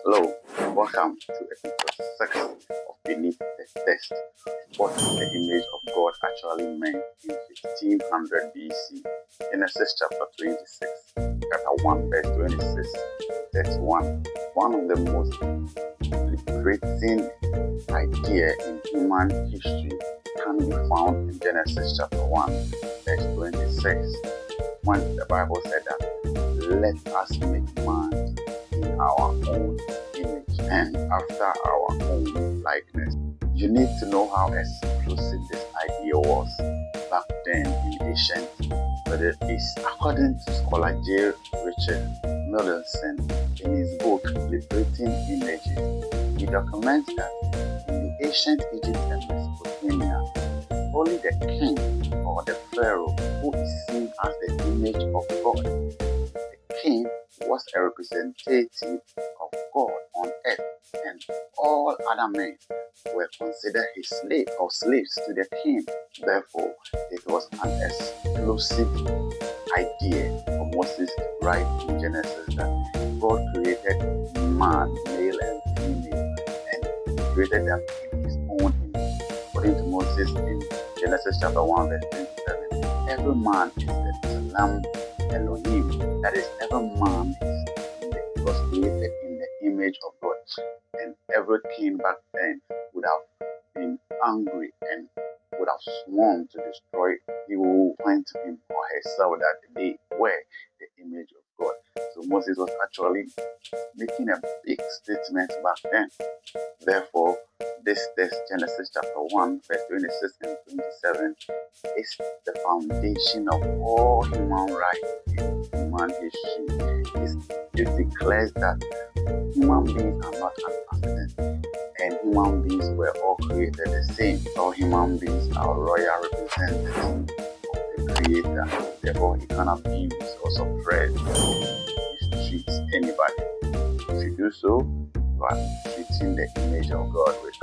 Hello, welcome to episode 6 of Beneath the Test. What the image of God actually meant in 1500 BC. Genesis chapter 26, chapter 1, verse 26, 31. One of the most liberating ideas in human history can be found in Genesis chapter 1, verse 26, when the Bible said that, "Let us make man in our own image and after our own likeness." You need to know how exclusive this idea was back then in ancient Middle East. According to scholar J. Richard Millerson, in his book Liberating Images, he documents that in the ancient Egypt and Mesopotamia, only the king or the pharaoh who is seen as the image of God. The king was a representative of God on earth, and all other men were considered his slave or slaves to the king. Therefore, it was an exclusive idea for Moses to write in Genesis that God created man, male and female, and created them in his own image. According to Moses in Genesis chapter 1, verse 27, every man is the Lamb Elohim, that is, every man was created in the image of God, and every king back then would have been angry and would have sworn to destroy people who went to him or herself that they were the image of God. So Moses was actually making a big statement back then. Therefore, this text, Genesis chapter 1, verse 26 and 27, is the foundation of all human rights in human history. It declares that human beings are not an accident, and human beings were all created the same. All human beings are royal representatives of the Creator. Therefore, he cannot abuse or suppress or mistreat anybody. If you do so, you are treating the image of God with